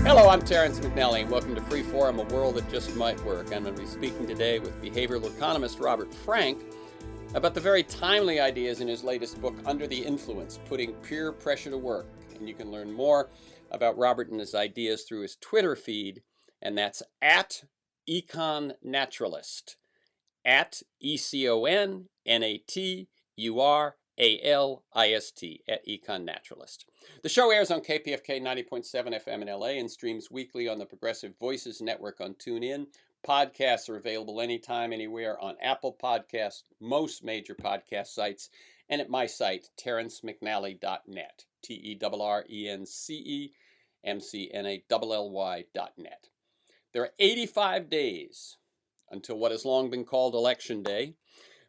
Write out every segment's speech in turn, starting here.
Hello, I'm Terrence McNally, and welcome to Freeform, a world that just might work. I'm going to be speaking today with behavioral economist Robert Frank about the very timely ideas in his latest book, Under the Influence, Putting Peer Pressure to Work. And you can learn more about Robert and his ideas through his Twitter feed, and that's at econnaturalist, at econnaturalist, at econnaturalist. The show airs on KPFK 90.7 FM in LA and streams weekly on the Progressive Voices Network on TuneIn. Podcasts are available anytime, anywhere on Apple Podcasts, most major podcast sites, and at my site, terrencemcnally.net, TERRENCEMCNALLY.net. There are 85 days until what has long been called Election Day.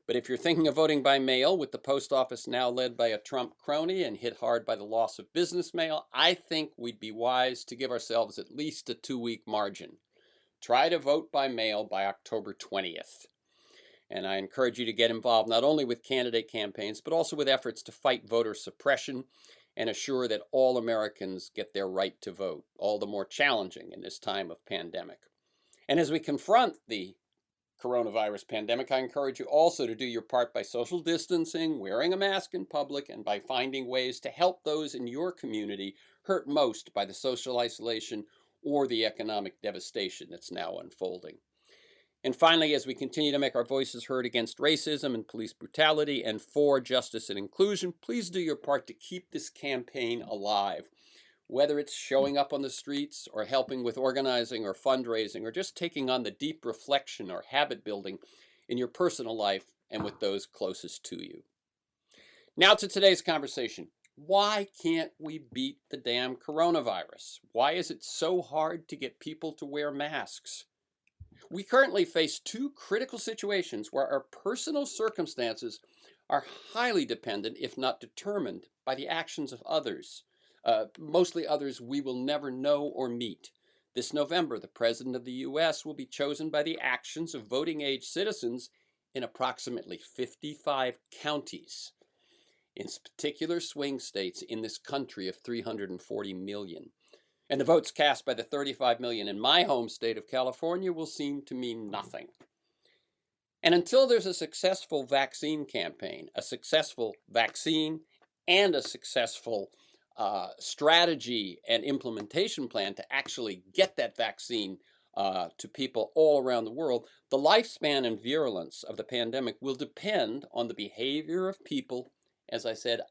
But if you're thinking of voting by mail, with the post office now led by a Trump crony and hit hard by the loss of business mail, I think we'd be wise to give ourselves at least a 2-week margin. Try to vote by mail by October 20th. And I encourage you to get involved not only with candidate campaigns, but also with efforts to fight voter suppression and assure that all Americans get their right to vote, all the more challenging in this time of pandemic. And as we confront the coronavirus pandemic, I encourage you also to do your part by social distancing, wearing a mask in public, and by finding ways to help those in your community hurt most by the social isolation or the economic devastation that's now unfolding. And finally, as we continue to make our voices heard against racism and police brutality and for justice and inclusion, please do your part to keep this campaign alive. Whether it's showing up on the streets or helping with organizing or fundraising or just taking on the deep reflection or habit building in your personal life and with those closest to you. Now to today's conversation. Why can't we beat the damn coronavirus? Why is it so hard to get people to wear masks? We currently face two critical situations where our personal circumstances are highly dependent, if not determined, by the actions of others. Mostly others we will never know or meet. This November, the President of the U.S. will be chosen by the actions of voting-age citizens in approximately 55 counties, in particular swing states in this country of 340 million. And the votes cast by the 35 million in my home state of California will seem to mean nothing. And until there's a successful vaccine campaign, a successful vaccine, and a successful strategy and implementation plan to actually get that vaccine to people all around the world, the lifespan and virulence of the pandemic will depend on the behavior of people, as I said,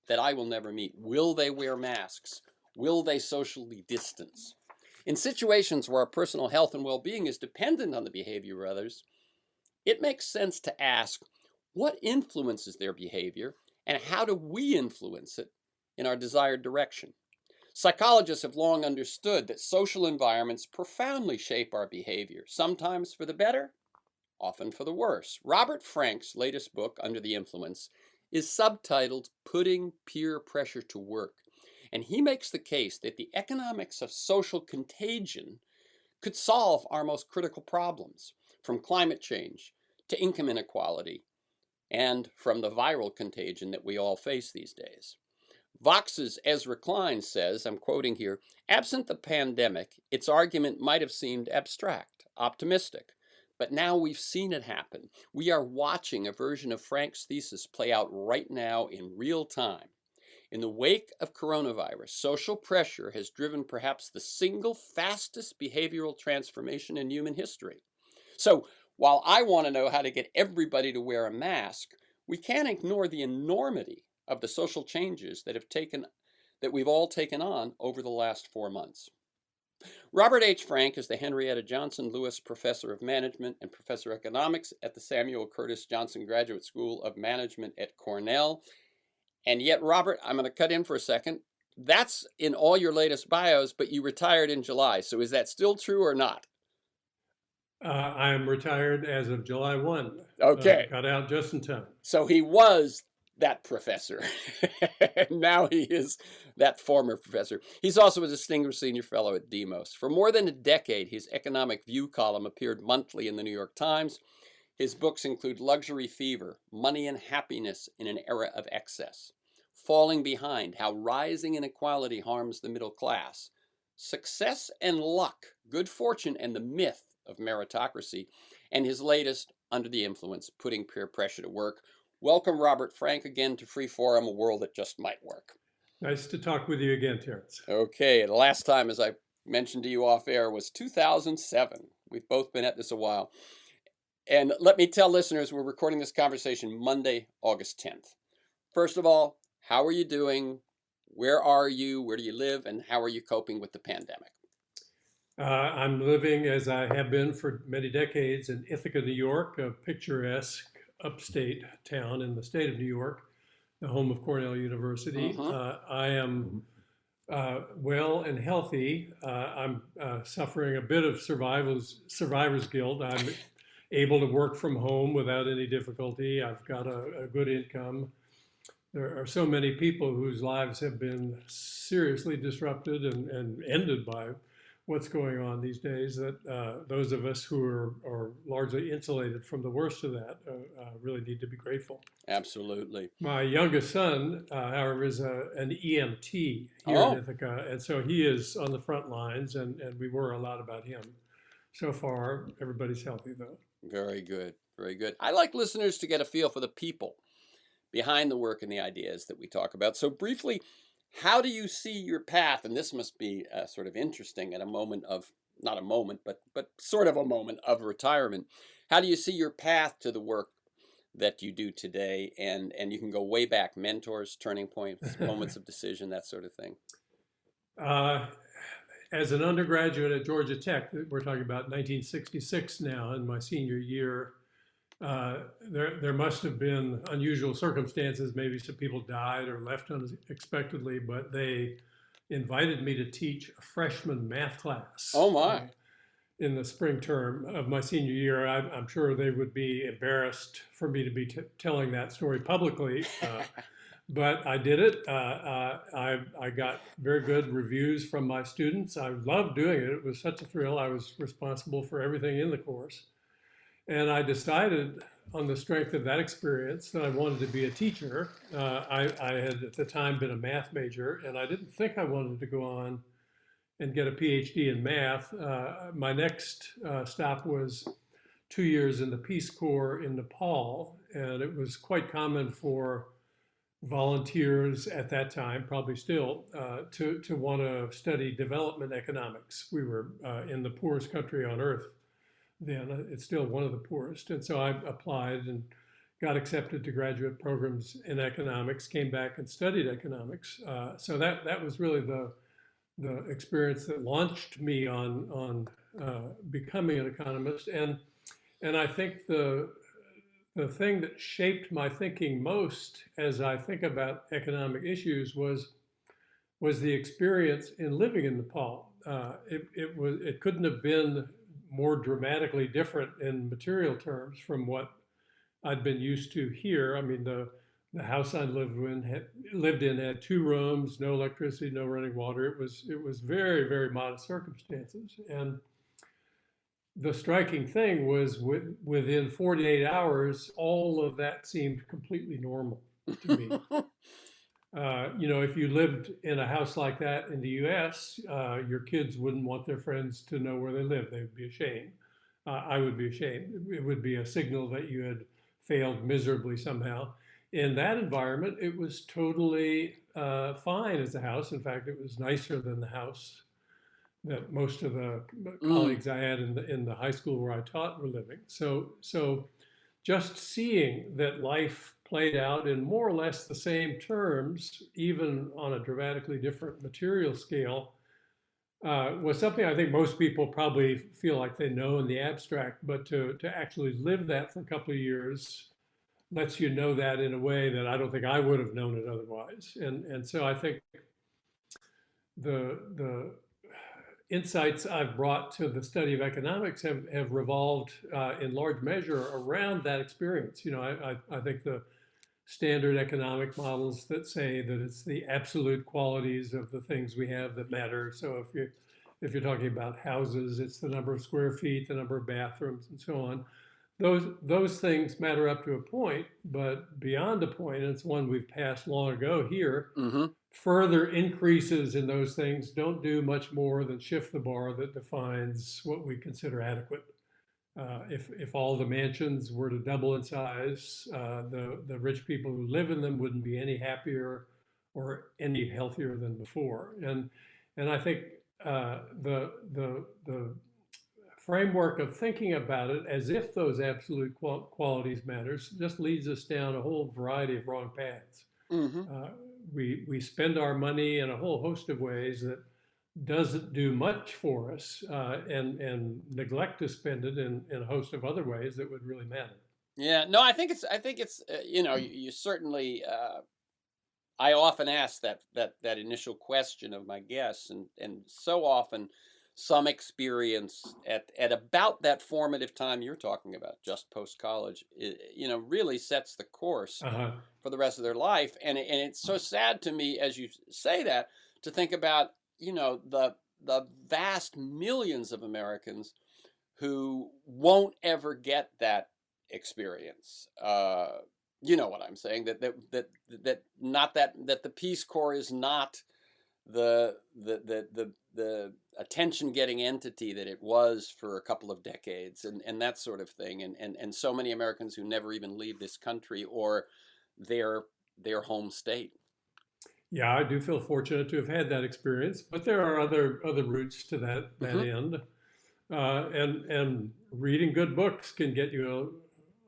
that I will never meet. Will they wear masks? Will they socially distance? In situations where our personal health and well-being is dependent on the behavior of others, it makes sense to ask, what influences their behavior and how do we influence it in our desired direction? Psychologists have long understood that social environments profoundly shape our behavior, sometimes for the better, often for the worse. Robert Frank's latest book, Under the Influence, is subtitled Putting Peer Pressure to Work, and he makes the case that the economics of social contagion could solve our most critical problems, from climate change to income inequality, and from the viral contagion that we all face these days. Vox's Ezra Klein says, I'm quoting here, absent the pandemic, its argument might have seemed abstract, optimistic, but now we've seen it happen. We are watching a version of Frank's thesis play out right now in real time. In the wake of coronavirus, social pressure has driven perhaps the single fastest behavioral transformation in human history. So while I want to know how to get everybody to wear a mask, we can't ignore the enormity of the social changes that we've all taken on over the last 4 months. Robert H. Frank is the Henrietta Johnson Lewis Professor of Management and Professor of Economics at the Samuel Curtis Johnson Graduate School of Management at Cornell. And yet, Robert, I'm going to cut in for a second. That's in all your latest bios, but you retired in July. So is that still true or not? I am retired as of July 1. Okay. Got out just in time. So he was that professor. Now he is that former professor. He's also a distinguished senior fellow at Demos. For more than a decade, his Economic View column appeared monthly in the New York Times. His books include Luxury Fever, Money and Happiness in an Era of Excess, Falling Behind, How Rising Inequality Harms the Middle Class, Success and Luck, Good Fortune and the Myth of Meritocracy, and his latest, Under the Influence, Putting Peer Pressure to Work. Welcome, Robert Frank, again to Free Forum, a world that just might work. Nice to talk with you again, Terrence. Okay, the last time, as I mentioned to you off air, was 2007. We've both been at this a while. And let me tell listeners, we're recording this conversation Monday, August 10th. First of all, how are you doing? Where are you? Where do you live? And how are you coping with the pandemic? I'm living, as I have been for many decades, in Ithaca, New York, a picturesque upstate town in the state of New York, the home of Cornell University. I am well and healthy. I'm suffering a bit of survivor's guilt. I'm able to work from home without any difficulty. I've got a good income. There are so many people whose lives have been seriously disrupted and ended by what's going on these days that those of us who are largely insulated from the worst of that really need to be grateful. Absolutely. My youngest son, however, is an EMT here in Ithaca, and so he is on the front lines, and we worry a lot about him. So far, everybody's healthy, though. Very good. Very good. I like listeners to get a feel for the people behind the work and the ideas that we talk about. So briefly, how do you see your path? And this must be sort of interesting at a moment of, not a moment, but sort of a moment of retirement. How do you see your path to the work that you do today? And you can go way back, mentors, turning points, moments of decision, that sort of thing. As an undergraduate at Georgia Tech, we're talking about 1966 now, in my senior year, there must have been unusual circumstances. Maybe some people died or left unexpectedly, but they invited me to teach a freshman math class. Oh my! In the spring term of my senior year. I'm sure they would be embarrassed for me to be telling that story publicly, but I did it. I got very good reviews from my students. I loved doing it. It was such a thrill. I was responsible for everything in the course. And I decided on the strength of that experience that I wanted to be a teacher. I had at the time been a math major, and I didn't think I wanted to go on and get a PhD in math. My next stop was 2 years in the Peace Corps in Nepal, and it was quite common for volunteers at that time, probably still, to want to study development economics. We were in the poorest country on earth then. It's still one of the poorest. And so I applied and got accepted to graduate programs in economics, came back and studied economics. So that was really the experience that launched me on becoming an economist. And I think the thing that shaped my thinking most as I think about economic issues was the experience in living in Nepal. It couldn't have been more dramatically different in material terms from what I'd been used to here. I mean, the house I lived in had 2 rooms, no electricity, no running water. It was very, very modest circumstances. And the striking thing was within 48 hours, all of that seemed completely normal to me. If you lived in a house like that in the US, your kids wouldn't want their friends to know where they lived. They would be ashamed. I would be ashamed. It would be a signal that you had failed miserably somehow. In that environment, it was totally fine as a house. In fact, it was nicer than the house that most of the colleagues I had in the high school where I taught were living. So just seeing that life played out in more or less the same terms, even on a dramatically different material scale, was something I think most people probably feel like they know in the abstract, but to actually live that for a couple of years lets you know that in a way that I don't think I would have known it otherwise. And so I think the insights I've brought to the study of economics have revolved in large measure around that experience. I think the standard economic models that say that it's the absolute qualities of the things we have that matter. So if you're talking about houses, it's the number of square feet, the number of bathrooms, and so on. Those things matter up to a point, but beyond a point, and it's one we've passed long ago here. further increases in those things don't do much more than shift the bar that defines what we consider adequate. If all the mansions were to double in size, the rich people who live in them wouldn't be any happier or any healthier than before. And I think the framework of thinking about it as if those absolute qualities matters just leads us down a whole variety of wrong paths. Hmm. Uh, we spend our money in a whole host of ways that doesn't do much for us, and neglect to spend it in a host of other ways that would really matter. Yeah, no, I think it's you certainly I often ask that initial question of my guests, and so often some experience at about that formative time you're talking about, just post college, really sets the course Uh-huh. for the rest of their life. And it's so sad to me as you say that, to think about the vast millions of Americans who won't ever get that experience. You know what I'm saying? That not that the Peace Corps is not the attention getting entity that it was for a couple of decades, and that sort of thing, and so many Americans who never even leave this country or their their home state. Yeah, I do feel fortunate to have had that experience, but there are other routes to that Hmm. end, and reading good books can get you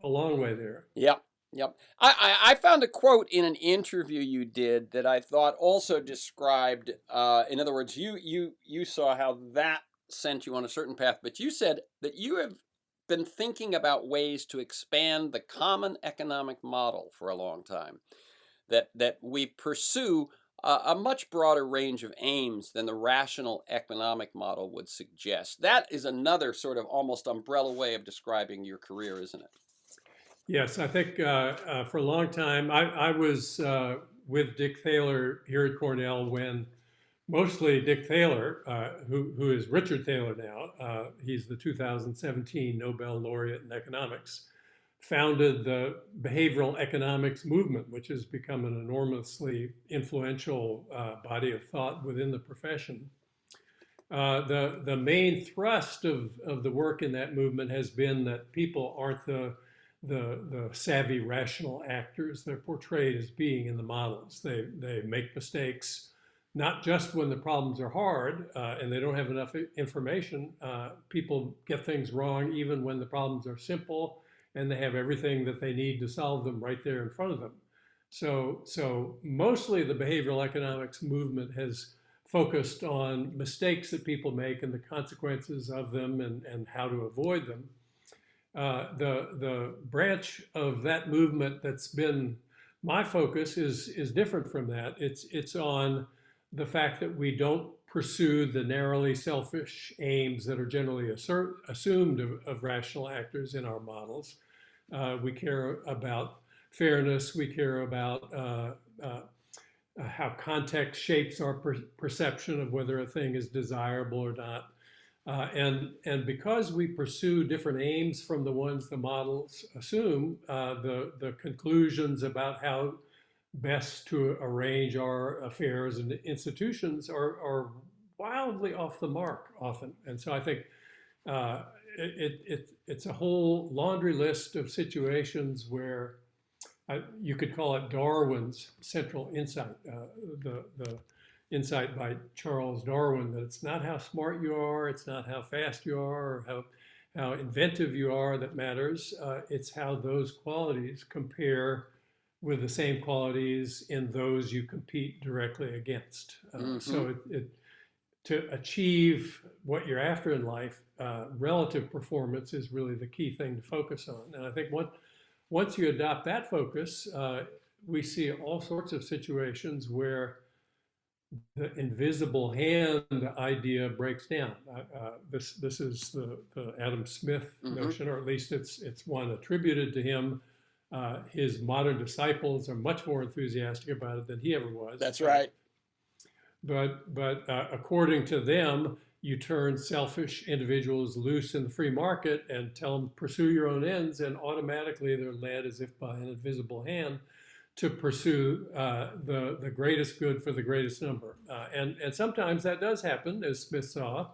a long way there. Yep. Yep. I found a quote in an interview you did that I thought also described. In other words, you saw how that sent you on a certain path, but you said that you have been thinking about ways to expand the common economic model for a long time. That we pursue a much broader range of aims than the rational economic model would suggest. That is another sort of almost umbrella way of describing your career, isn't it? Yes, I think for a long time I was with Dick Thaler here at Cornell when mostly Dick Thaler, who is Richard Thaler now, he's the 2017 Nobel laureate in economics, founded the behavioral economics movement, which has become an enormously influential body of thought within the profession. The main thrust of the work in that movement has been that people aren't the savvy rational actors they're portrayed as being in the models. They make mistakes not just when the problems are hard and they don't have enough information. People get things wrong even when the problems are simple and they have everything that they need to solve them right there in front of them. So mostly the behavioral economics movement has focused on mistakes that people make and the consequences of them and how to avoid them. The branch of that movement that's been my focus is different from that. It's on the fact that we don't pursue the narrowly selfish aims that are generally assumed of rational actors in our models. We care about fairness. We care about how context shapes our perception of whether a thing is desirable or not. And because we pursue different aims from the ones the models assume, the conclusions about how best to arrange our affairs and institutions are wildly off the mark often. And so I think uh, it's a whole laundry list of situations where you could call it Darwin's central insight, the insight by Charles Darwin that it's not how smart you are, it's not how fast you are, or how inventive you are that matters. It's how those qualities compare with the same qualities in those you compete directly against. Hmm. So to achieve what you're after in life, relative performance is really the key thing to focus on. And I think once you adopt that focus, we see all sorts of situations where the invisible hand idea breaks down. This is the Adam Smith Hmm. notion, or at least it's one attributed to him. His modern disciples are much more enthusiastic about it than he ever was, in That's fact. right. But according to them, you turn selfish individuals loose in the free market and tell them pursue your own ends, and automatically they're led as if by an invisible hand to pursue the greatest good for the greatest number. And sometimes that does happen, as Smith saw.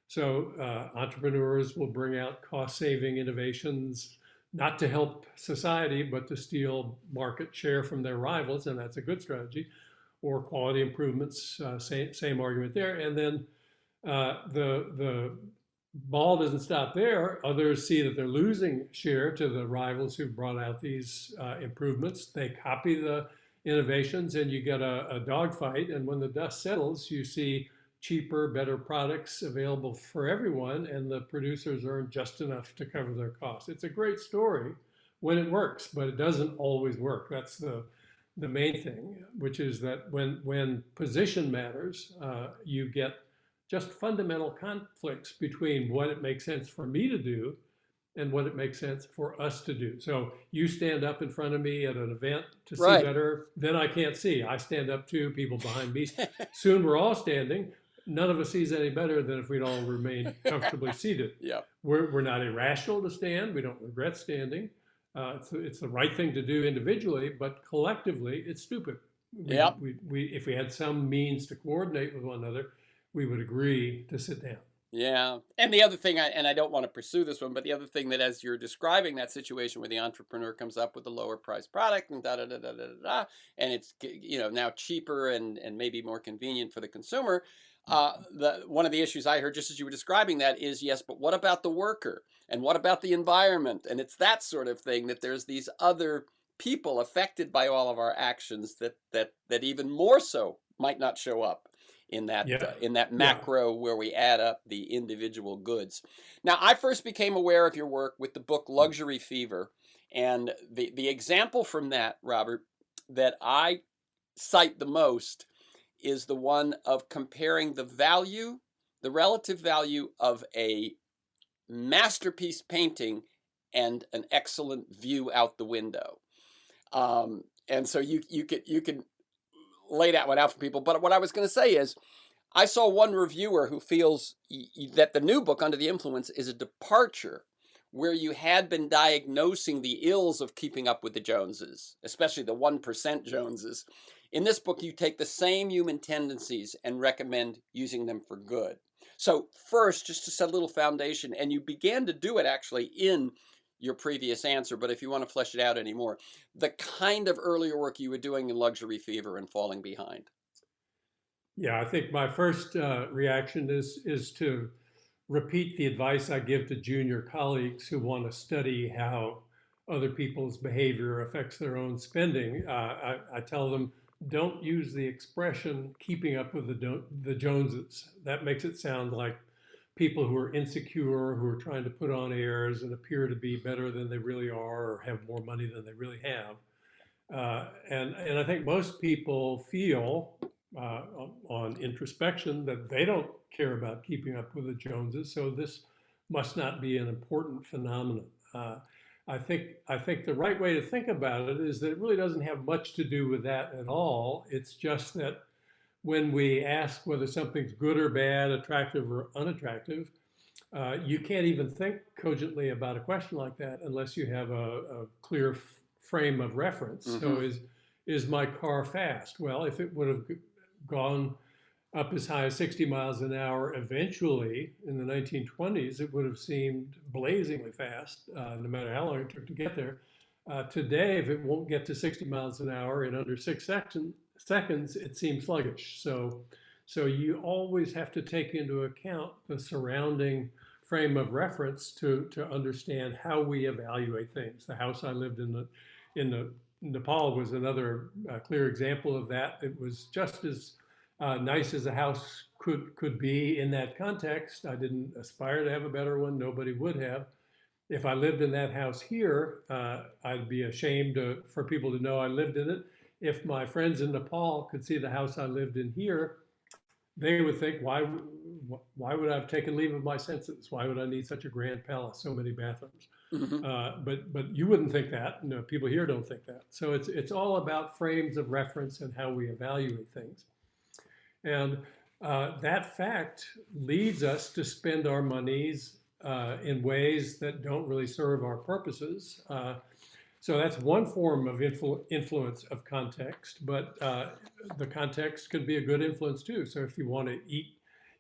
So entrepreneurs will bring out cost-saving innovations, not to help society, but to steal market share from their rivals, and that's a good strategy. Or quality improvements, same argument there. And then the ball doesn't stop there. Others see that they're losing share to the rivals who've brought out these improvements. They copy the innovations, and you get a dogfight. And when the dust settles, you see cheaper, better products available for everyone, and the producers earn just enough to cover their costs. It's a great story when it works, but it doesn't always work. That's the main thing, which is that when position matters, you get just fundamental conflicts between what it makes sense for me to do and what it makes sense for us to do. So you stand up in front of me at an event to see Right. better, then I can't see. I stand up too, people behind me. Soon we're all standing. None of us sees any better than if we'd all remain comfortably seated. Yeah. We're not irrational to stand. We don't regret standing. It's the right thing to do individually, but collectively, it's stupid. Yeah. If we had some means to coordinate with one another, we would agree to sit down. Yeah. And the other thing, and I don't want to pursue this one, but the other thing that as you're describing that situation where the entrepreneur comes up with a lower priced product and da da da da da da, and it's now cheaper and maybe more convenient for the consumer. One of the issues I heard just as you were describing that is, yes, but what about the worker? And what about the environment? And it's that sort of thing, that there's these other people affected by all of our actions that even more so might not show up in that macro where we add up the individual goods. Now, I first became aware of your work with the book Luxury Fever, and the example from that, Robert, that I cite the most is the one of comparing the relative value of a masterpiece painting and an excellent view out the window. And so you can lay that one out for people. But what I was going to say is, I saw one reviewer who feels that the new book, Under the Influence, is a departure where you had been diagnosing the ills of keeping up with the Joneses, especially the 1% Joneses. In this book, you take the same human tendencies and recommend using them for good. So first, just to set a little foundation, and you began to do it actually in your previous answer, but if you want to flesh it out anymore, the kind of earlier work you were doing in Luxury Fever and Falling Behind. Yeah, I think my first reaction is to repeat the advice I give to junior colleagues who want to study how other people's behavior affects their own spending. I tell them, don't use the expression keeping up with the Joneses. That makes it sound like people who are insecure, who are trying to put on airs and appear to be better than they really are or have more money than they really have. And I think most people feel on introspection that they don't care about keeping up with the Joneses, so this must not be an important phenomenon. I think the right way to think about it is that it really doesn't have much to do with that at all. It's just that when we ask whether something's good or bad, attractive or unattractive, you can't even think cogently about a question like that unless you have a clear frame of reference. Mm-hmm. So is my car fast? Well, if it would have gone up as high as 60 miles an hour eventually in the 1920s, it would have seemed blazingly fast, no matter how long it took to get there. Today, if it won't get to 60 miles an hour in under 6 seconds, it seems sluggish. So you always have to take into account the surrounding frame of reference to understand how we evaluate things. The house I lived in Nepal was another clear example of that. It was just as nice as a house could be in that context. I didn't aspire to have a better one. Nobody would have. If I lived in that house here, I'd be ashamed for people to know I lived in it. If my friends in Nepal could see the house I lived in here, they would think, why would I have taken leave of my senses? Why would I need such a grand palace, so many bathrooms? Mm-hmm. But you wouldn't think that. No, people here don't think that. So it's all about frames of reference and how we evaluate things. And that fact leads us to spend our monies in ways that don't really serve our purposes. So that's one form of influence of context, but the context can be a good influence too. So if you want to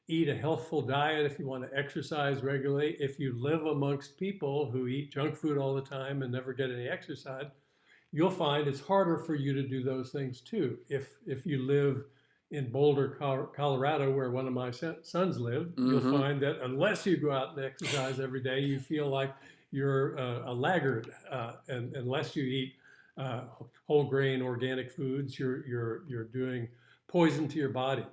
eat a healthful diet, if you want to exercise regularly, if you live amongst people who eat junk food all the time and never get any exercise, you'll find it's harder for you to do those things too. If you live in Boulder, Colorado, where one of my sons live, you'll Mm-hmm. find that unless you go out and exercise every day, you feel like you're a laggard. And unless you eat uh, whole grain organic foods, you're doing poison to your body.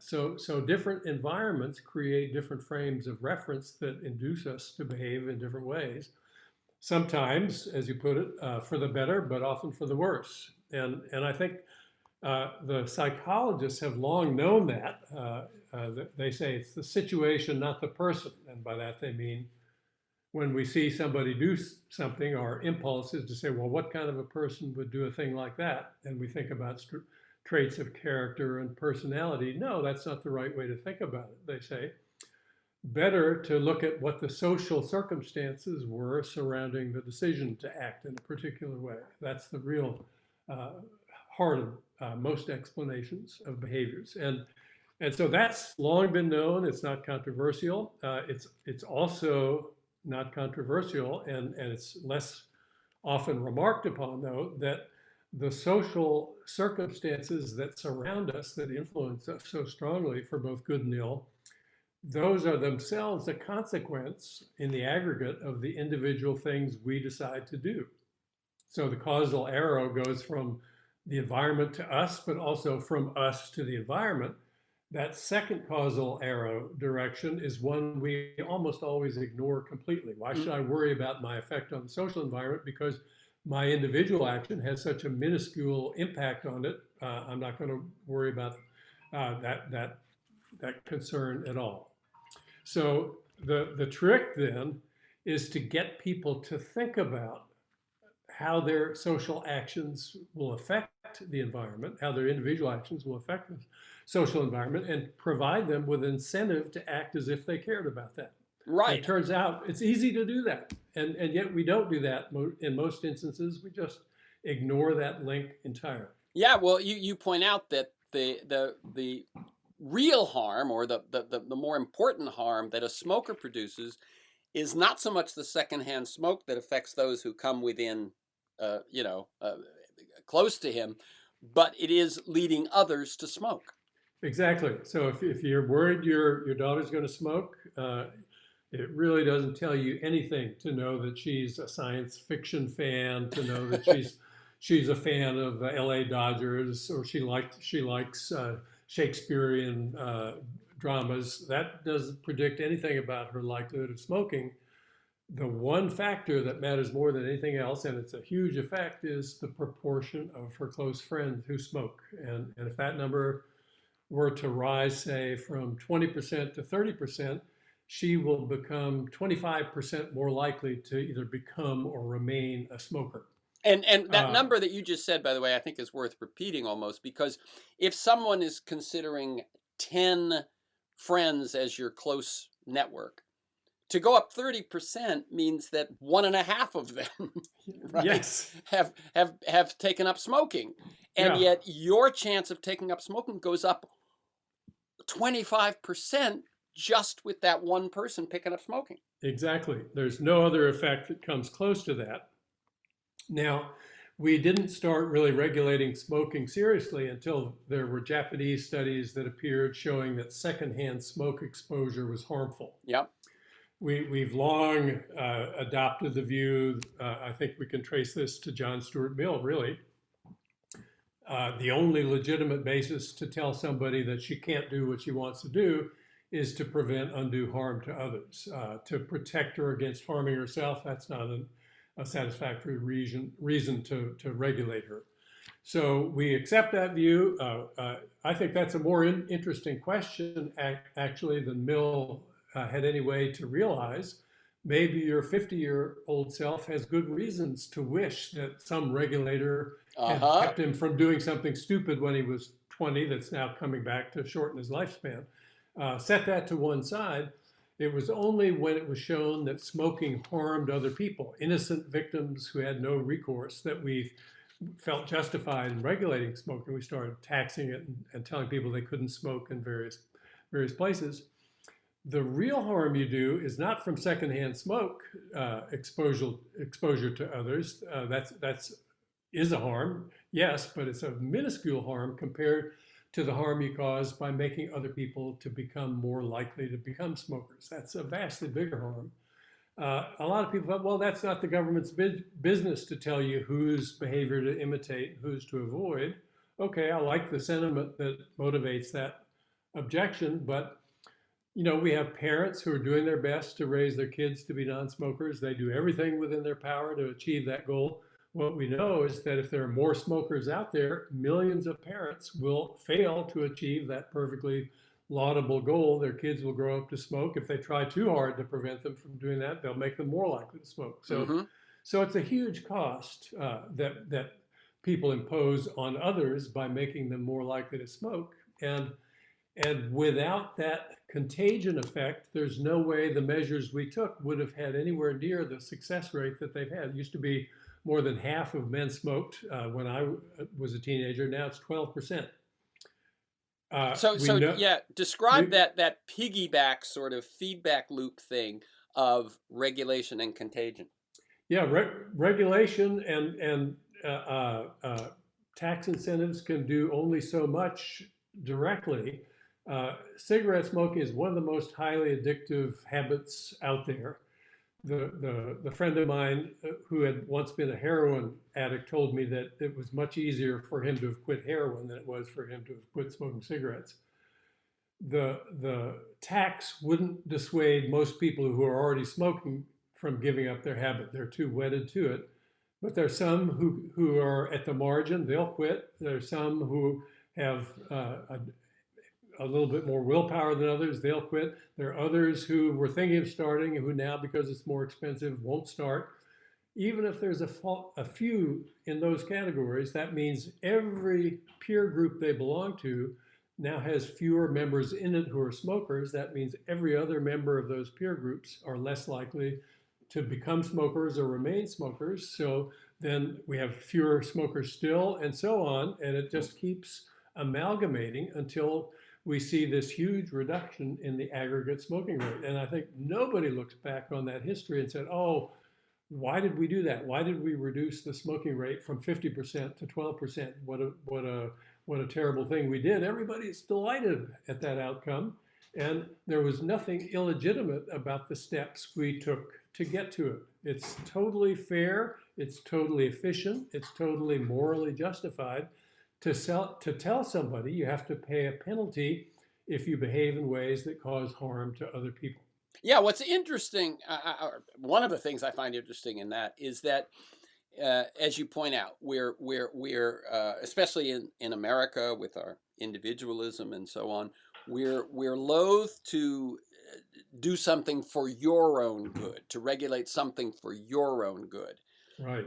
So different environments create different frames of reference that induce us to behave in different ways. Sometimes, as you put it, for the better, but often for the worse. And I think the psychologists have long known that. They say it's the situation, not the person. And by that they mean when we see somebody do something, our impulse is to say, well, what kind of a person would do a thing like that? And we think about traits of character and personality. No, that's not the right way to think about it, they say. Better to look at what the social circumstances were surrounding the decision to act in a particular way. That's the real uh, heart of most explanations of behaviors. And so that's long been known. It's not controversial. It's also not controversial, and it's less often remarked upon, though, that the social circumstances that surround us, that influence us so strongly for both good and ill, those are themselves a consequence in the aggregate of the individual things we decide to do. So the causal arrow goes from the environment to us, but also from us to the environment. That second causal arrow direction is one we almost always ignore completely. Why should I worry about my effect on the social environment? Because my individual action has such a minuscule impact on it. I'm not going to worry about that concern at all. So the trick then is to get people to think about how their social actions will affect the environment, how their individual actions will affect the social environment, and provide them with incentive to act as if they cared about that. And it Right. turns out it's easy to do that. And yet we don't do that in most instances. We just ignore that link entirely. Yeah. Well, you point out that the real harm, or the more important harm that a smoker produces, is not so much the secondhand smoke that affects those who come within, close to him, but it is leading others to smoke. Exactly. So if you're worried your daughter's going to smoke, it really doesn't tell you anything to know that she's a science fiction fan, to know that she's a fan of the L.A. Dodgers, or she likes Shakespearean dramas. That doesn't predict anything about her likelihood of smoking. The one factor that matters more than anything else, and it's a huge effect, is the proportion of her close friends who smoke. And if that number were to rise, say, from 20% to 30%, she will become 25% more likely to either become or remain a smoker. And that number that you just said, by the way, I think is worth repeating almost, because if someone is considering 10 friends as your close network, to go up 30% means that 1.5 of them, right, Yes. have taken up smoking. And Yeah. yet your chance of taking up smoking goes up 25% just with that one person picking up smoking. Exactly. There's no other effect that comes close to that. Now, we didn't start really regulating smoking seriously until there were Japanese studies that appeared showing that secondhand smoke exposure was harmful. Yep. We've long adopted the view, I think we can trace this to John Stuart Mill, really. The only legitimate basis to tell somebody that she can't do what she wants to do is to prevent undue harm to others. To protect her against harming herself, that's not a satisfactory reason to regulate her. So we accept that view. I think that's a more interesting question, actually, than Mill had any way to realize. Maybe your 50-year-old self has good reasons to wish that some regulator had kept him from doing something stupid when he was 20 that's now coming back to shorten his lifespan. Set that to one side. It was only when it was shown that smoking harmed other people, innocent victims who had no recourse, that we felt justified in regulating smoking. We started taxing it and telling people they couldn't smoke in various places. The real harm you do is not from secondhand smoke exposure to others. That's is a harm, yes, but it's a minuscule harm compared to the harm you cause by making other people to become more likely to become smokers. That's a vastly bigger harm. A lot of people thought, well, that's not the government's business to tell you whose behavior to imitate, whose to avoid. Okay, I like the sentiment that motivates that objection, but we have parents who are doing their best to raise their kids to be non-smokers. They do everything within their power to achieve that goal. What we know is that if there are more smokers out there, millions of parents will fail to achieve that perfectly laudable goal. Their kids will grow up to smoke. If they try too hard to prevent them from doing that, they'll make them more likely to smoke. So, Mm-hmm. so it's a huge cost that people impose on others by making them more likely to smoke. And without that contagion effect, there's no way the measures we took would have had anywhere near the success rate that they've had. It used to be more than half of men smoked when I was a teenager. Now it's 12%. Yeah, describe We, that piggyback sort of feedback loop thing of regulation and contagion. yeah, regulation and tax incentives can do only so much directly. Cigarette smoking is one of the most highly addictive habits out there. The friend of mine who had once been a heroin addict told me that it was much easier for him to have quit heroin than it was for him to have quit smoking cigarettes. The tax wouldn't dissuade most people who are already smoking from giving up their habit. They're too wedded to it. But there's some who are at the margin, they'll quit. There's some who have a little bit more willpower than others, they'll quit. There are others who were thinking of starting and who now, because it's more expensive, won't start. Even if there's a few in those categories, that means every peer group they belong to now has fewer members in it who are smokers. That means every other member of those peer groups are less likely to become smokers or remain smokers. So then we have fewer smokers still, and so on. And it just keeps amalgamating until we see this huge reduction in the aggregate smoking rate. And I think nobody looks back on that history and said, oh, why did we do that? Why did we reduce the smoking rate from 50% to 12%? What a terrible thing we did. Everybody's delighted at that outcome. And there was nothing illegitimate about the steps we took to get to it. It's totally fair, it's totally efficient, it's totally morally justified to tell somebody you have to pay a penalty if you behave in ways that cause harm to other people. Yeah, what's interesting, one of the things I find interesting in that is that, as you point out, we're especially in America with our individualism and so on, we're loath to do something for your own good, to regulate something for your own good. Right.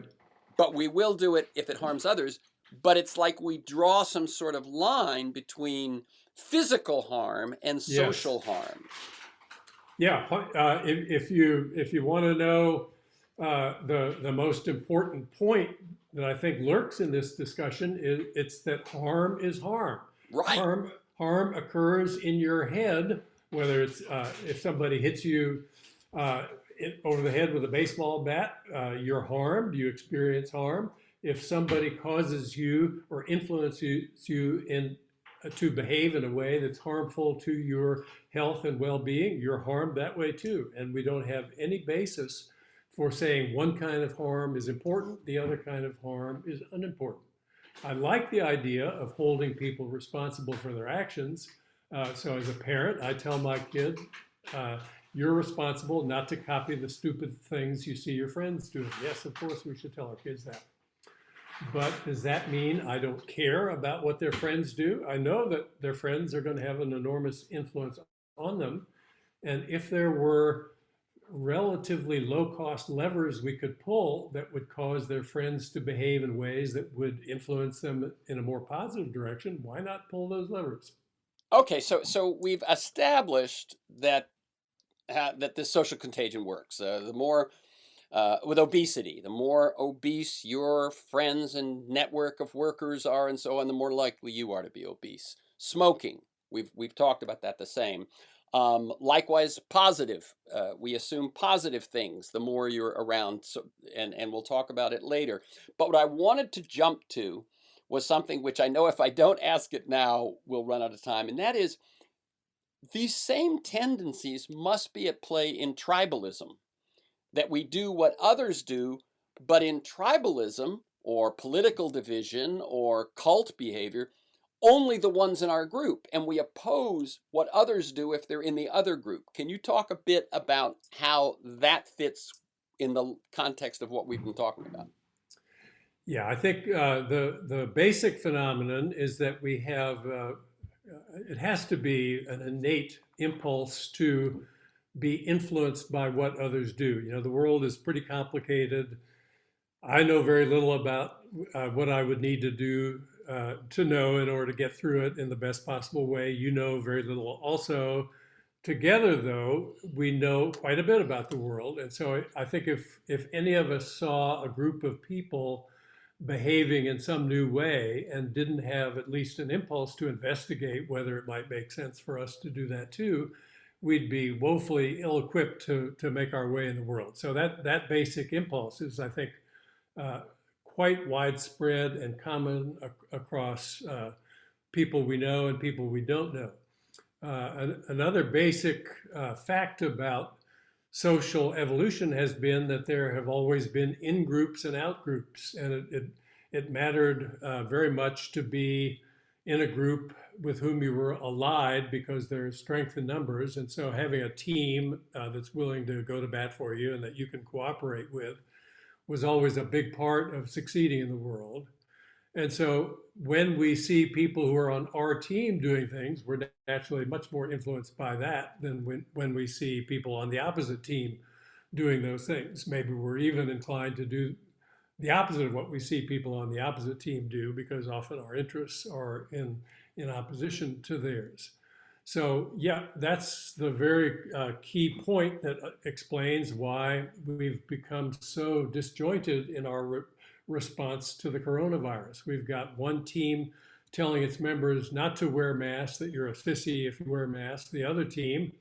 But we will do it if it harms others. But it's like we draw some sort of line between physical harm and social harm. Yeah, if you want to know the most important point that I think lurks in this discussion, it's that harm is harm. Right. Harm occurs in your head, whether it's if somebody hits you over the head with a baseball bat, you're harmed, you experience harm. If somebody causes you or influences you to behave in a way that's harmful to your health and well-being, you're harmed that way too. And we don't have any basis for saying one kind of harm is important, the other kind of harm is unimportant. I like the idea of holding people responsible for their actions. So as a parent, I tell my kid, you're responsible not to copy the stupid things you see your friends doing. Yes, of course, we should tell our kids that. But does that mean I don't care about what their friends do? I know that their friends are going to have an enormous influence on them. And if there were relatively low-cost levers we could pull that would cause their friends to behave in ways that would influence them in a more positive direction, why not pull those levers? Okay, so we've established that that this social contagion works. The more with obesity, the more obese your friends and network of workers are, and so on, the more likely you are to be obese. Smoking, we've talked about that the same. Likewise, positive. We assume positive things the more you're around, so, and we'll talk about it later. But what I wanted to jump to was something which I know if I don't ask it now, we'll run out of time, and that is these same tendencies must be at play in tribalism, that we do what others do, but in tribalism or political division or cult behavior, only the ones in our group, and we oppose what others do if they're in the other group. Can you talk a bit about how that fits in the context of what we've been talking about? Yeah, I think the basic phenomenon is that we have it has to be an innate impulse to be influenced by what others do. You know, the world is pretty complicated. I know very little about what I would need to do to know in order to get through it in the best possible way. You know very little also. Together, though, we know quite a bit about the world. And so I think if any of us saw a group of people behaving in some new way and didn't have at least an impulse to investigate whether it might make sense for us to do that too, we'd be woefully ill-equipped to make our way in the world. So that basic impulse is, I think, uh, quite widespread and common across people we know and people we don't know. Another basic fact about social evolution has been that there have always been in groups and out groups, and it mattered very much to be in a group with whom you were allied because there's strength in numbers, and so having a team that's willing to go to bat for you and that you can cooperate with was always a big part of succeeding in the world. And so when we see people who are on our team doing things, we're naturally much more influenced by that than when we see people on the opposite team doing those things. Maybe we're even inclined to do the opposite of what we see people on the opposite team do because often our interests are in opposition to theirs. So yeah, that's the very key point that explains why we've become so disjointed in our response to the coronavirus. We've got one team telling its members not to wear masks, that you're a sissy if you wear a mask. The other team,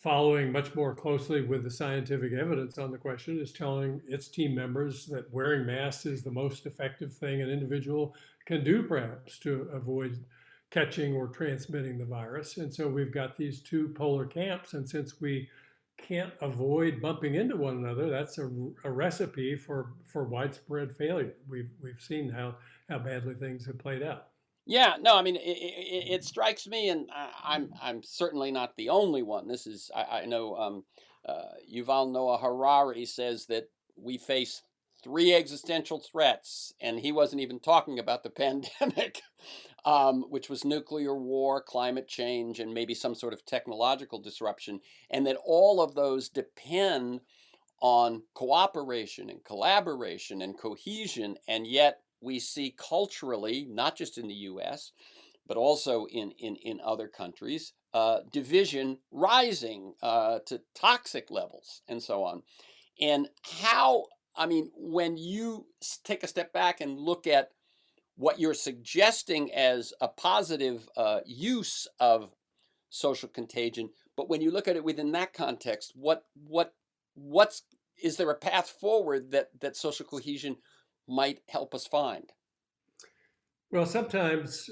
following much more closely with the scientific evidence on the question, is telling its team members that wearing masks is the most effective thing an individual can do, perhaps, to avoid catching or transmitting the virus. And so we've got these two polar camps. And since we can't avoid bumping into one another, that's a recipe for widespread failure. We've seen how badly things have played out. Yeah, no, I mean, it strikes me, and I'm certainly not the only one. This is I know Yuval Noah Harari says that we face three existential threats, and he wasn't even talking about the pandemic, which was nuclear war, climate change, and maybe some sort of technological disruption, and that all of those depend on cooperation and collaboration and cohesion, and yet we see culturally, not just in the US, but also in other countries, division rising to toxic levels and so on. And how, I mean, when you take a step back and look at what you're suggesting as a positive use of social contagion, but when you look at it within that context, what's is there a path forward that social cohesion might help us find? Well, sometimes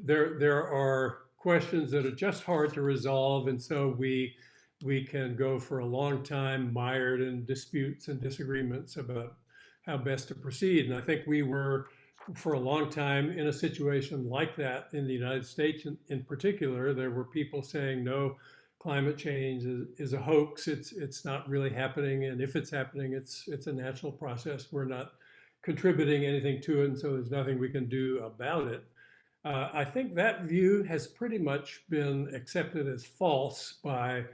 there are questions that are just hard to resolve, and so we can go for a long time mired in disputes and disagreements about how best to proceed. And I think we were for a long time in a situation like that in the United States in particular. There were people saying, no, climate change is a hoax. It's not really happening. And if it's happening, it's a natural process. We're not contributing anything to it, and so there's nothing we can do about it. I think that view has pretty much been accepted as false by,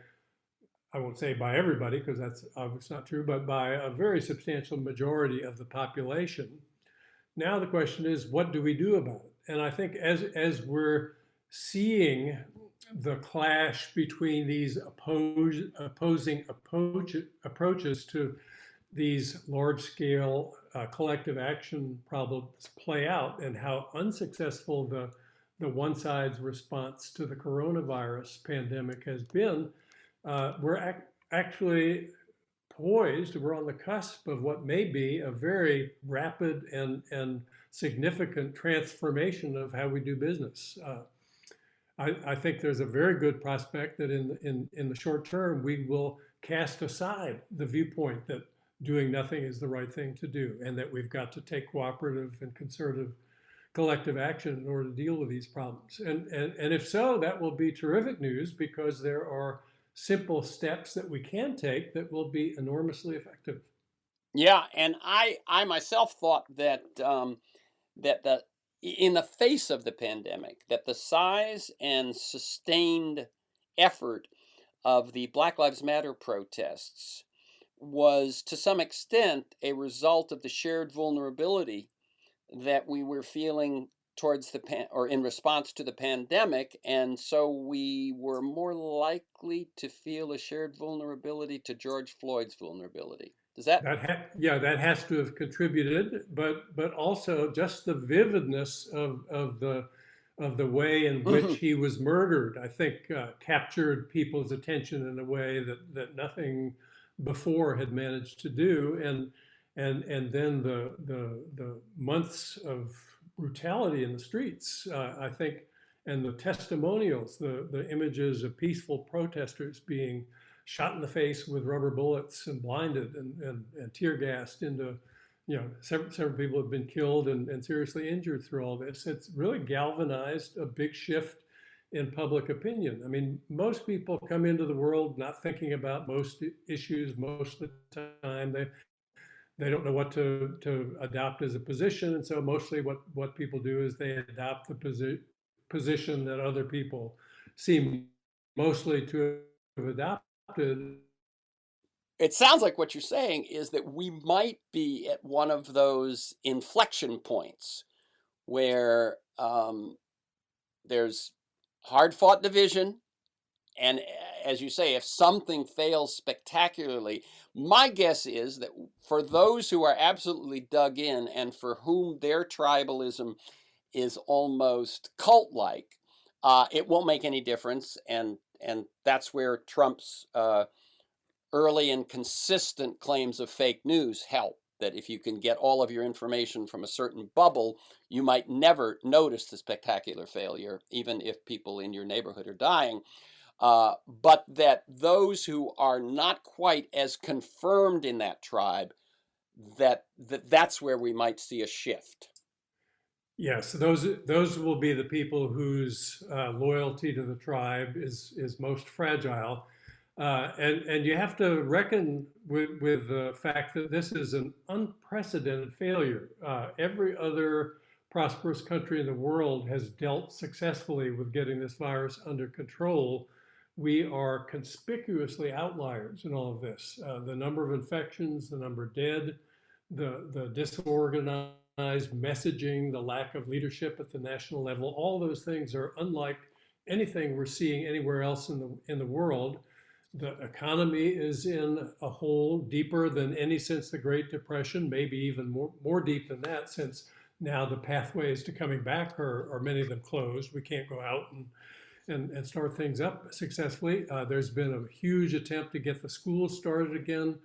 I won't say by everybody, because that's obviously not true, but by a very substantial majority of the population. Now the question is, what do we do about it? And I think as we're seeing the clash between these opposing approaches to these large scale collective action problems play out, and how unsuccessful the one side's response to the coronavirus pandemic has been, we're actually poised, we're on the cusp of what may be a very rapid and significant transformation of how we do business. I think there's a very good prospect that in the short term, we will cast aside the viewpoint that doing nothing is the right thing to do, and that we've got to take cooperative and concerted collective action in order to deal with these problems. And if so, that will be terrific news, because there are simple steps that we can take that will be enormously effective. Yeah, and I myself thought that that the in the face of the pandemic, that the size and sustained effort of the Black Lives Matter protests was to some extent a result of the shared vulnerability that we were feeling towards or in response to the pandemic, and so we were more likely to feel a shared vulnerability to George Floyd's vulnerability. Does that? Yeah, that has to have contributed, but also just the vividness of the way in which he was murdered, I think, captured people's attention in a way that nothing before had managed to do. And then the months of brutality in the streets, I think, and the testimonials, the images of peaceful protesters being shot in the face with rubber bullets and blinded and tear gassed into, several people have been killed and seriously injured through all this. It's really galvanized a big shift in public opinion. I mean, most people come into the world not thinking about most issues most of the time. They don't know what to adopt as a position. And so mostly what people do is they adopt the position that other people seem mostly to have adopted. It sounds like what you're saying is that we might be at one of those inflection points where there's hard fought division. And as you say, if something fails spectacularly, my guess is that for those who are absolutely dug in and for whom their tribalism is almost cult-like, it won't make any difference. And that's where Trump's early and consistent claims of fake news help. That if you can get all of your information from a certain bubble, you might never notice the spectacular failure, even if people in your neighborhood are dying. But that those who are not quite as confirmed in that tribe, that's where we might see a shift. Yes, those will be the people whose loyalty to the tribe is most fragile. And you have to reckon with the fact that this is an unprecedented failure. Every other prosperous country in the world has dealt successfully with getting this virus under control. We are conspicuously outliers in all of this. The number of infections, the number of dead, the disorganized messaging, the lack of leadership at the national level, all those things are unlike anything we're seeing anywhere else in the world. The economy is in a hole deeper than any since the Great Depression, maybe even more deep than that, since now the pathways to coming back are many of them closed. We can't go out and start things up successfully. There's been a huge attempt to get the schools started again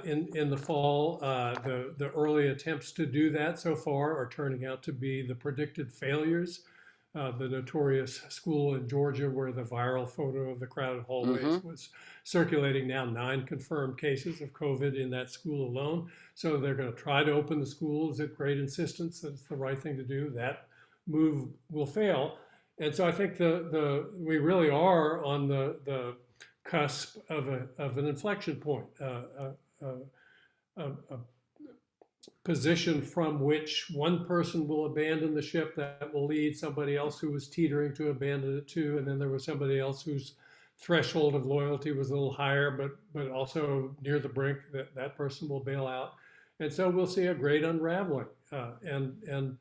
in the fall. The early attempts to do that so far are turning out to be the predicted failures. The notorious school in Georgia where the viral photo of the crowded hallways was circulating, now 9 confirmed cases of COVID in that school alone. So they're going to try to open the schools at great insistence that it's the right thing to do. That move will fail. And so I think we really are on the cusp of an inflection point, a position from which one person will abandon the ship that will lead somebody else who was teetering to abandon it too, and then there was somebody else whose threshold of loyalty was a little higher, but also near the brink, that person will bail out, and so we'll see a great unraveling. And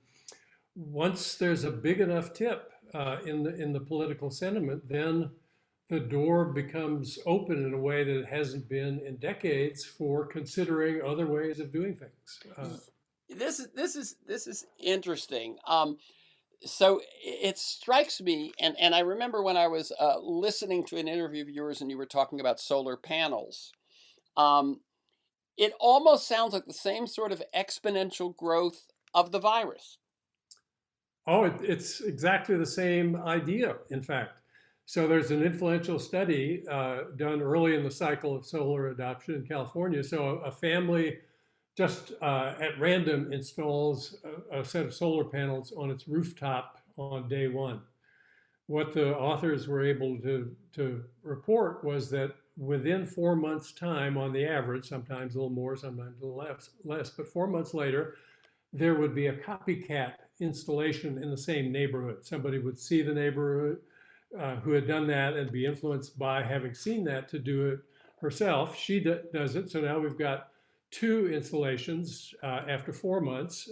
once there's a big enough tip, in the political sentiment, then the door becomes open in a way that it hasn't been in decades for considering other ways of doing things. This is interesting. So it strikes me, and I remember when I was listening to an interview of yours, and you were talking about solar panels. Um, it almost sounds like the same sort of exponential growth of the virus. Oh, it's exactly the same idea, in fact. So there's an influential study done early in the cycle of solar adoption in California. So a family just at random installs a set of solar panels on its rooftop on day one. What the authors were able to report was that within 4 months' time, on the average, sometimes a little more, sometimes a little less, but 4 months later, there would be a copycat installation in the same neighborhood. Somebody would see the neighborhood who had done that and be influenced by having seen that to do it herself. She does it. So now we've got two installations after 4 months.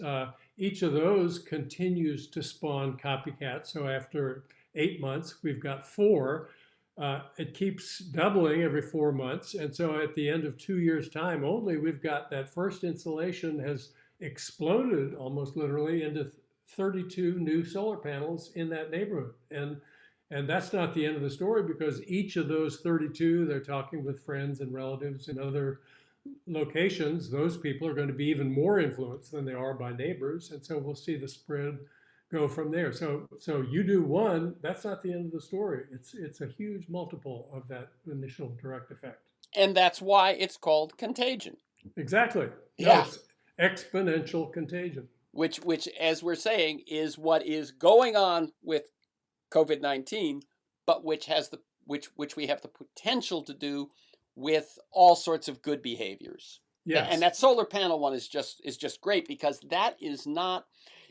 Each of those continues to spawn copycats. So after 8 months, we've got four. It keeps doubling every 4 months. And so at the end of 2 years' time only, we've got that first installation has exploded almost literally into 32 new solar panels in that neighborhood. And that's not the end of the story, because each of those 32, they're talking with friends and relatives in other locations. Those people are going to be even more influenced than they are by neighbors. And so we'll see the spread go from there. So you do one, that's not the end of the story. It's a huge multiple of that initial direct effect. And that's why it's called contagion. Exactly. No, Yeah. it's exponential contagion. Which, as we're saying, is what is going on with COVID-19, but which we have the potential to do with all sorts of good behaviors. Yes. And that solar panel one is just great, because that is not.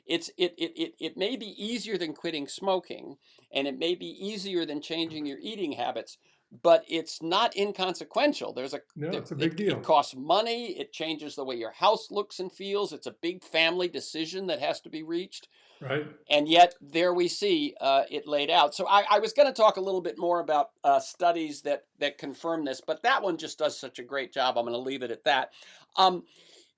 It may be easier than quitting smoking, and it may be easier than changing your eating habits, but it's not inconsequential. It's a big deal. It costs money. It changes the way your house looks and feels. It's a big family decision that has to be reached. Right. And yet there we see it laid out. So I was going to talk a little bit more about studies that confirm this, but that one just does such a great job. I'm going to leave it at that.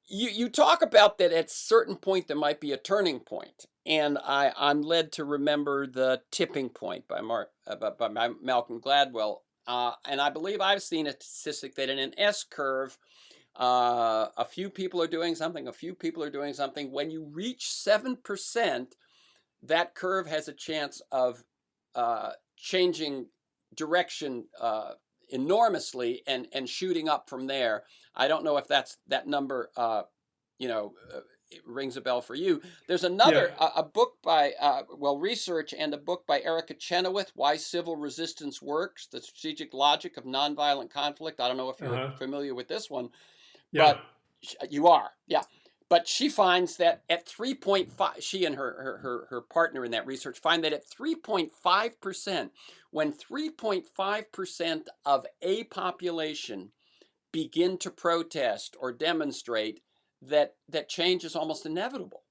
You talk about that at a certain point there might be a turning point, and I'm led to remember The Tipping Point by Malcolm Gladwell, and I believe I've seen a statistic that in an S curve, a few people are doing something, a few people are doing something. When you reach 7%, that curve has a chance of changing direction enormously and shooting up from there. I don't know if that number, it rings a bell for you. There's another, a book by, research, and a book by Erica Chenoweth, Why Civil Resistance Works, The Strategic Logic of Nonviolent Conflict. I don't know if you're familiar with this one, but you are, yeah. But she finds that at 3.5, she and her partner in that research find that at 3.5%, when 3.5% of a population begin to protest or demonstrate, that change is almost inevitable.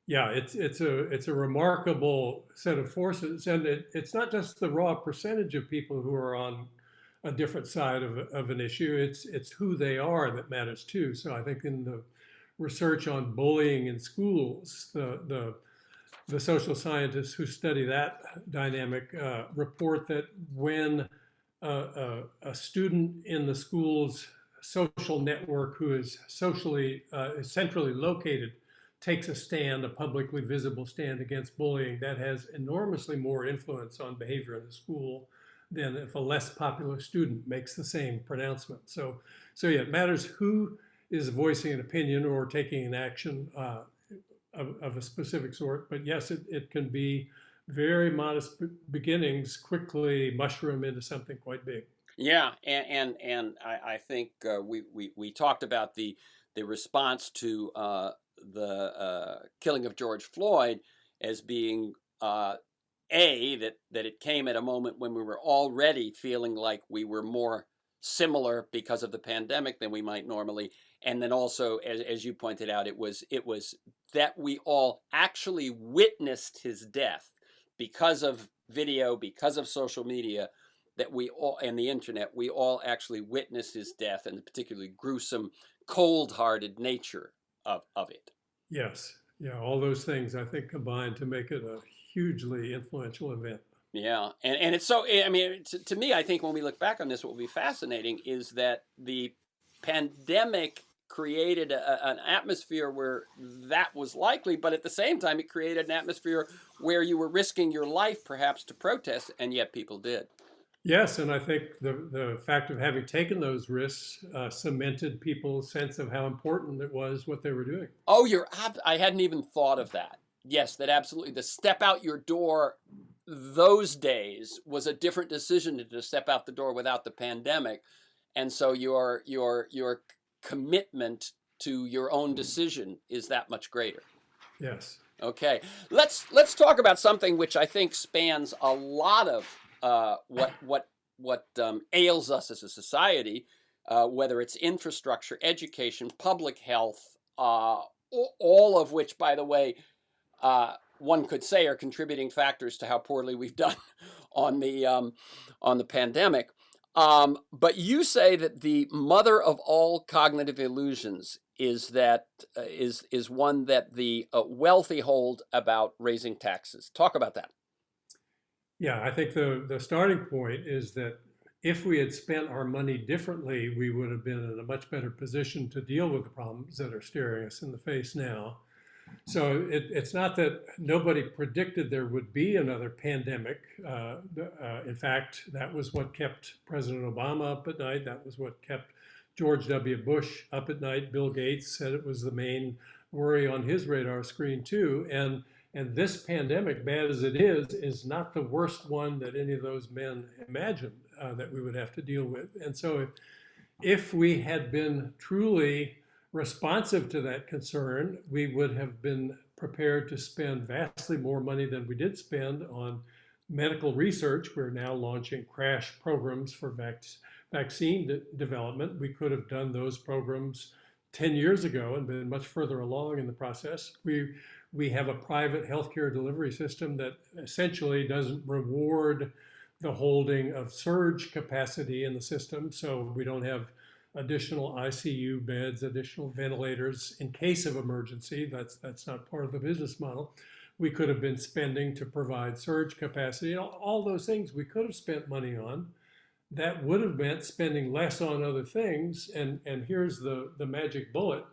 Yeah, it's a remarkable set of forces, and it's not just the raw percentage of people who are on a different side of an issue. It's who they are that matters too. So I think in the research on bullying in schools, the social scientists who study that dynamic report that when a student in the school's social network who is centrally located takes a stand, a publicly visible stand against bullying, that has enormously more influence on behavior in the school than if a less popular student makes the same pronouncement. So yeah, it matters who is voicing an opinion or taking an action of a specific sort. But yes, it can be very modest beginnings quickly mushroom into something quite big. Yeah, and I think we talked about the response to the killing of George Floyd as being that it came at a moment when we were already feeling like we were more similar because of the pandemic than we might normally, and then also, as you pointed out, it was that we all actually witnessed his death because of video, because of social media, that we all, and the internet, we all actually witnessed his death and the particularly gruesome, cold-hearted nature of it. Yes. Yeah. All those things I think combined to make it a hugely influential event. Yeah, and it's so. I mean, to me, I think when we look back on this, what will be fascinating is that the pandemic created an atmosphere where that was likely, but at the same time, it created an atmosphere where you were risking your life, perhaps, to protest, and yet people did. Yes, and I think the fact of having taken those risks cemented people's sense of how important it was what they were doing. Oh, I hadn't even thought of that. Yes, that absolutely. The step out your door those days was a different decision to step out the door without the pandemic, and so your commitment to your own decision is that much greater. Yes. Okay, let's talk about something which I think spans a lot of what ails us as a society, whether it's infrastructure, education, public health, all of which, by the way, one could say are contributing factors to how poorly we've done on the pandemic. But you say that the mother of all cognitive illusions is one that the wealthy hold about raising taxes. Talk about that. Yeah, I think the starting point is that if we had spent our money differently, we would have been in a much better position to deal with the problems that are staring us in the face now. So it's not that nobody predicted there would be another pandemic. In fact, that was what kept President Obama up at night. That was what kept George W. Bush up at night. Bill Gates said it was the main worry on his radar screen too. And this pandemic, bad as it is not the worst one that any of those men imagined that we would have to deal with. And so if we had been truly responsive to that concern, we would have been prepared to spend vastly more money than we did spend on medical research. We're now launching crash programs for vaccine development. We could have done those programs 10 years ago and been much further along in the process. We have a private healthcare delivery system that essentially doesn't reward the holding of surge capacity in the system. So we don't have additional ICU beds, additional ventilators in case of emergency. That's not part of the business model. We could have been spending to provide surge capacity. All those things we could have spent money on. That would have meant spending less on other things. And here's the magic bullet.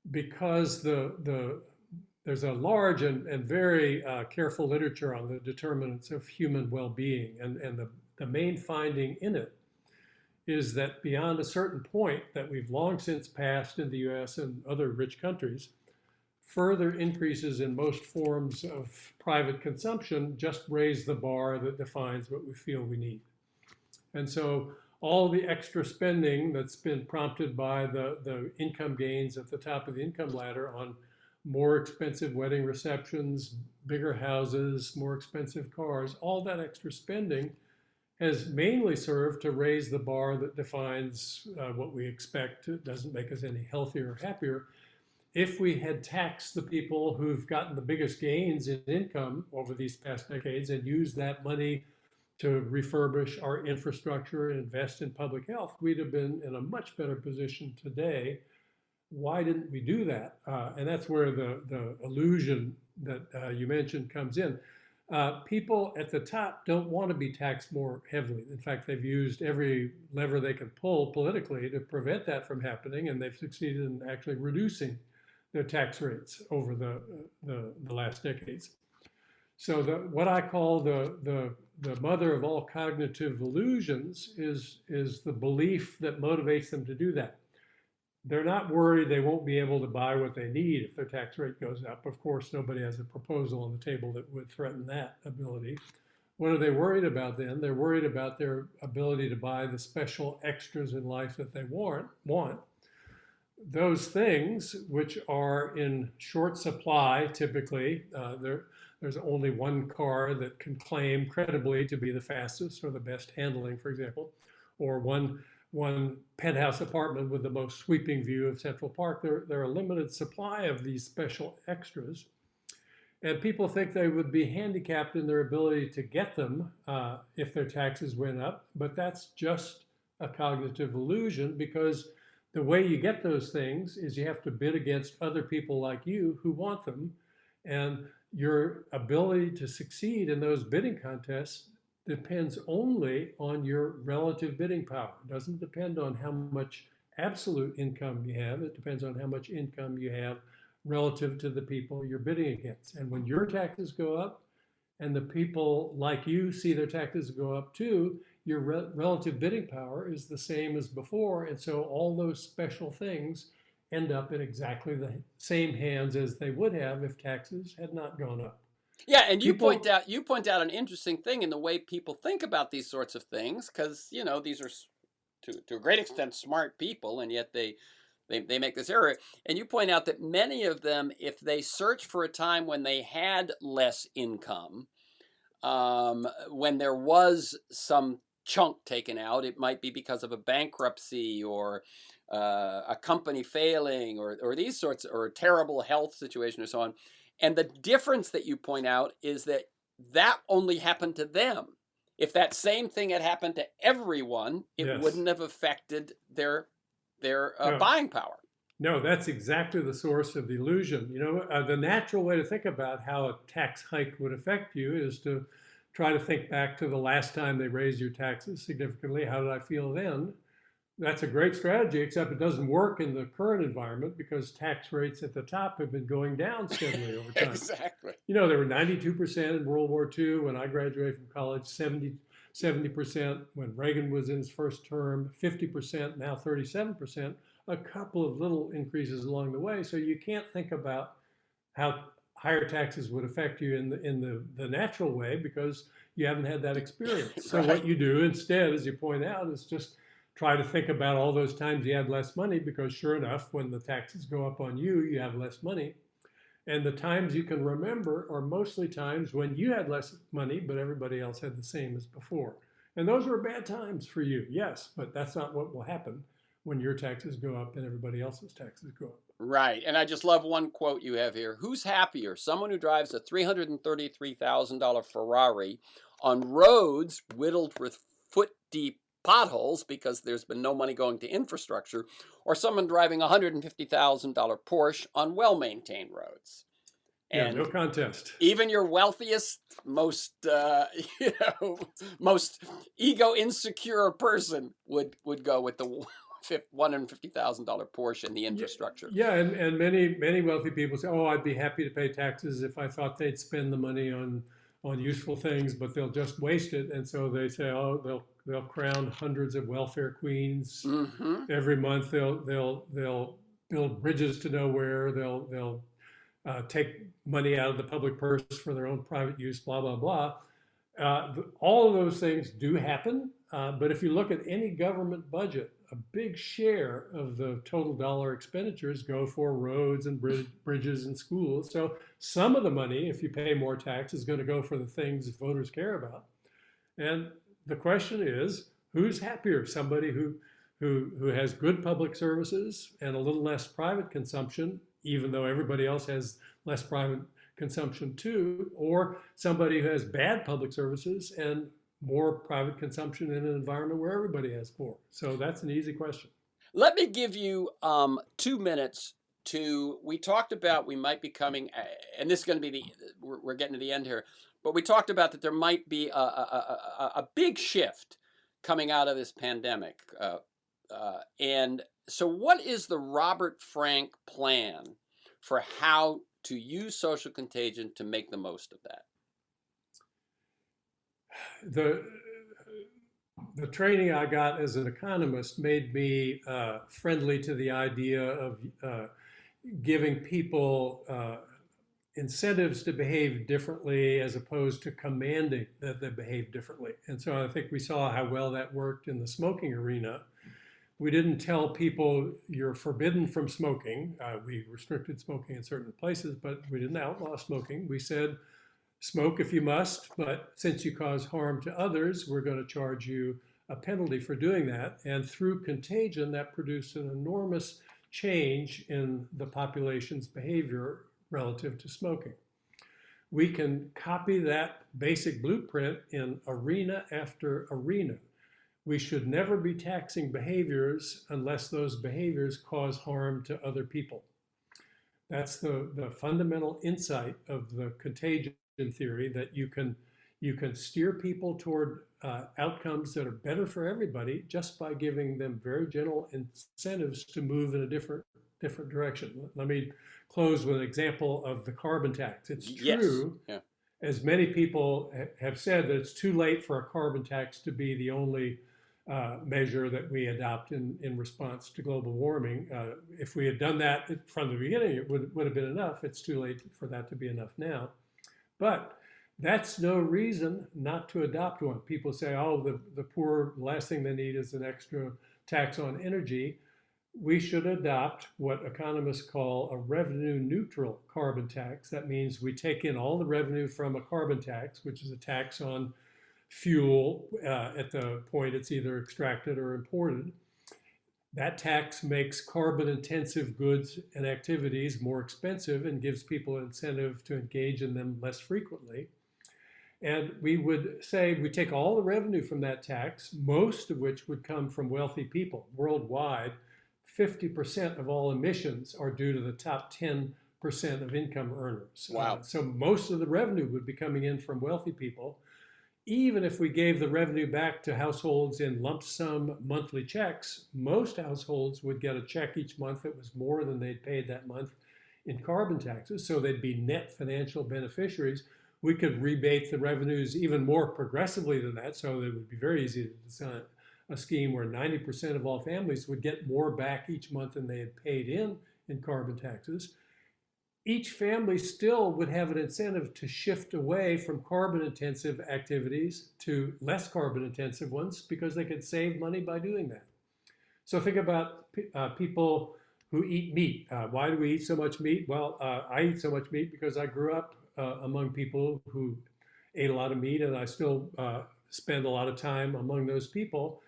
Because there's a large and very careful literature on the determinants of human well-being. And the main finding in it is that beyond a certain point that we've long since passed in the US and other rich countries, further increases in most forms of private consumption just raise the bar that defines what we feel we need. And so all the extra spending that's been prompted by the income gains at the top of the income ladder on more expensive wedding receptions, bigger houses, more expensive cars, all that extra spending has mainly served to raise the bar that defines what we expect. It doesn't make us any healthier or happier. If we had taxed the people who've gotten the biggest gains in income over these past decades and used that money to refurbish our infrastructure and invest in public health, we'd have been in a much better position today. Why didn't we do that? And that's where the illusion that you mentioned comes in. People at the top don't want to be taxed more heavily. In fact, they've used every lever they can pull politically to prevent that from happening, and they've succeeded in actually reducing their tax rates over the last decades. So what I call the mother of all cognitive illusions is the belief that motivates them to do that. They're not worried they won't be able to buy what they need if their tax rate goes up. Of course, nobody has a proposal on the table that would threaten that ability. What are they worried about then? They're worried about their ability to buy the special extras in life that they want. Those things, which are in short supply typically, there's only one car that can claim credibly to be the fastest or the best handling, for example, or one penthouse apartment with the most sweeping view of Central Park. There are a limited supply of these special extras. And people think they would be handicapped in their ability to get them if their taxes went up, but that's just a cognitive illusion because the way you get those things is you have to bid against other people like you who want them. And your ability to succeed in those bidding contests depends only on your relative bidding power. It doesn't depend on how much absolute income you have. It depends on how much income you have relative to the people you're bidding against. And when your taxes go up and the people like you see their taxes go up too, your relative bidding power is the same as before. And so all those special things end up in exactly the same hands as they would have if taxes had not gone up. Yeah, and People, you point out an interesting thing in the way people think about these sorts of things, because these are to a great extent smart people, and yet they make this error. And you point out that many of them, if they search for a time when they had less income, when there was some chunk taken out, it might be because of a bankruptcy or a company failing or these sorts, or a terrible health situation or so on. And the difference that you point out is that that only happened to them. If that same thing had happened to everyone, it yes. wouldn't have affected their No. buying power. No, that's exactly the source of the illusion. The natural way to think about how a tax hike would affect you is to try to think back to the last time they raised your taxes significantly. How did I feel then? That's a great strategy, except it doesn't work in the current environment because tax rates at the top have been going down steadily over time. Exactly. They were 92% in World War II when I graduated from college, 70% when Reagan was in his first term, 50%, now 37%, a couple of little increases along the way. So you can't think about how higher taxes would affect you in the natural way because you haven't had that experience. So Right. what you do instead, as you point out, is just try to think about all those times you had less money, because sure enough, when the taxes go up on you, you have less money. And the times you can remember are mostly times when you had less money, but everybody else had the same as before. And those were bad times for you, yes, but that's not what will happen when your taxes go up and everybody else's taxes go up. Right. And I just love one quote you have here. Who's happier? Someone who drives a $333,000 Ferrari on roads whittled with foot-deep potholes because there's been no money going to infrastructure, or someone driving a $150,000 Porsche on well-maintained roads? And no contest. Even your wealthiest, most most ego insecure person would go with the $150,000 Porsche and the infrastructure. Yeah, and many wealthy people say, "Oh, I'd be happy to pay taxes if I thought they'd spend the money on useful things, but they'll just waste it." And so they say, "Oh, they'll crown hundreds of welfare queens every month. They'll build bridges to nowhere. They'll take money out of the public purse for their own private use, blah, blah, blah." All of those things do happen. But if you look at any government budget, a big share of the total dollar expenditures go for roads and bridges and schools. So some of the money, if you pay more tax, is going to go for the things voters care about. And the question is, who's happier? Somebody who has good public services and a little less private consumption, even though everybody else has less private consumption too, or somebody who has bad public services and more private consumption in an environment where everybody has more? So that's an easy question. Let me give you 2 minutes to. We talked about we might be coming, and this is going to be we're getting to the end here, but we talked about that there might be a big shift coming out of this pandemic. And so what is the Robert Frank plan for how to use social contagion to make the most of that? The training I got as an economist made me friendly to the idea of giving people incentives to behave differently as opposed to commanding that they behave differently. And so I think we saw how well that worked in the smoking arena. We didn't tell people you're forbidden from smoking. We restricted smoking in certain places, but we didn't outlaw smoking. We said, smoke if you must, but since you cause harm to others, we're going to charge you a penalty for doing that. And through contagion, that produced an enormous change in the population's behavior relative to smoking. we can copy that basic blueprint in arena after arena. We should never be taxing behaviors unless those behaviors cause harm to other people. That's the fundamental insight of the contagion theory, that you can steer people toward outcomes that are better for everybody just by giving them very gentle incentives to move in a different direction. Let me close with an example of the carbon tax. It's true, yeah, as many people have said, that it's too late for a carbon tax to be the only measure that we adopt in response to global warming. If we had done that from the beginning, it would have been enough. It's too late for that to be enough now. But that's no reason not to adopt one. People say, oh, the poor, the last thing they need is an extra tax on energy. We should adopt what economists call a revenue neutral carbon tax. That means we take in all the revenue from a carbon tax, which is a tax on fuel at the point it's either extracted or imported. That tax makes carbon intensive goods and activities more expensive and gives people an incentive to engage in them less frequently. And we would say we take all the revenue from that tax, most of which would come from wealthy people. Worldwide, 50% of all emissions are due to the top 10% of income earners. Wow. So most of the revenue would be coming in from wealthy people. Even if we gave the revenue back to households in lump sum monthly checks, most households would get a check each month that was more than they'd paid that month in carbon taxes. So they'd be net financial beneficiaries. We could rebate the revenues even more progressively than that. So it would be very easy to design a scheme where 90% of all families would get more back each month than they had paid in carbon taxes. Each family still would have an incentive to shift away from carbon intensive activities to less carbon intensive ones because they could save money by doing that. So think about people who eat meat. Why do we eat so much meat? Well, I eat so much meat because I grew up among people who ate a lot of meat, and I still spend a lot of time among those people.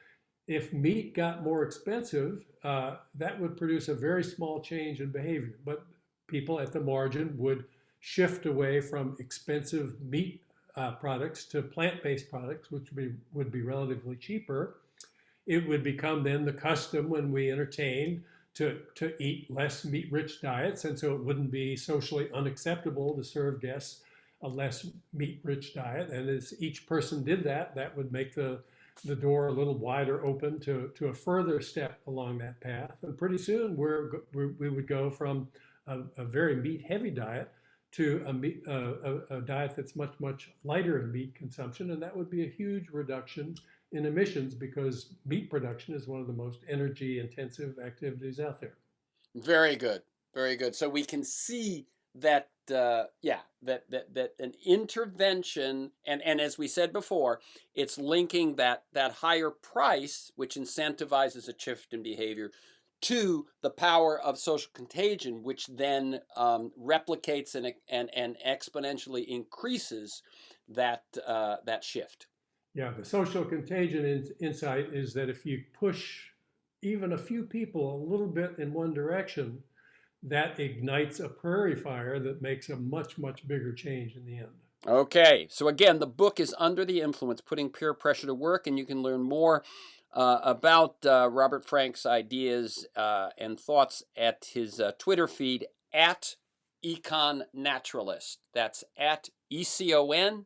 If meat got more expensive, that would produce a very small change in behavior. But people at the margin would shift away from expensive meat products to plant-based products, which would be relatively cheaper. It would become then the custom when we entertain to eat less meat-rich diets, and so it wouldn't be socially unacceptable to serve guests a less meat-rich diet. And as each person did that, that would make the door a little wider open to a further step along that path. And pretty soon we would go from a very meat-heavy diet to a diet that's much, much lighter in meat consumption. And that would be a huge reduction in emissions because meat production is one of the most energy-intensive activities out there. Very good, very good. So we can see that, that an intervention, and as we said before, it's linking that higher price, which incentivizes a shift in behavior, to the power of social contagion, which then replicates and exponentially increases that shift. Yeah, the social contagion insight is that if you push even a few people a little bit in one direction, that ignites a prairie fire that makes a much, much bigger change in the end. Okay, so again, the book is Under the Influence, Putting Peer Pressure to Work, and you can learn more about Robert Frank's ideas and thoughts at his Twitter feed at econnaturalist. That's at ECONNATURALIST,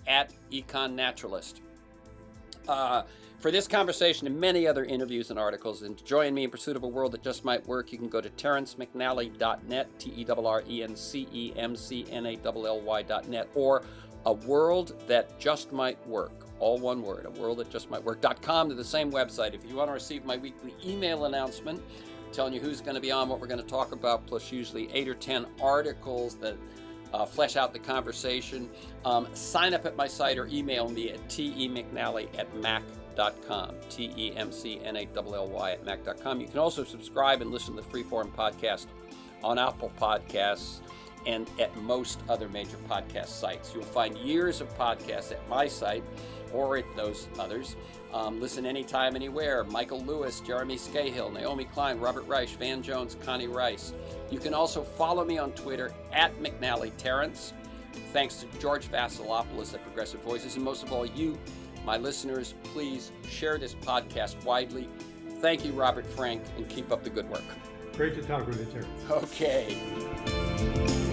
at econnaturalist. For this conversation and many other interviews and articles, and to join me in pursuit of a world that just might work, you can go to terrencemcnally.net, TERRENCEMCNALLY.net, or A World That Just Might Work, all one word, aworldthatjustmightwork.com, to the same website. If you want to receive my weekly email announcement telling you who's going to be on, what we're going to talk about, plus usually 8 or 10 articles that flesh out the conversation, sign up at my site or email me at temcnally@mac.com, TEMCNALLY@mac.com. You can also subscribe and listen to the Freeform podcast on Apple Podcasts and at most other major podcast sites. You'll find years of podcasts at my site, or those others. Listen anytime, anywhere. Michael Lewis, Jeremy Scahill, Naomi Klein, Robert Reich, Van Jones, Connie Rice. You can also follow me on Twitter at McNally Terrence. Thanks to George Vasilopoulos at Progressive Voices, and most of all, you, my listeners, please share this podcast widely. Thank you, Robert Frank, and keep up the good work. Great to talk with you, Terrence. Okay.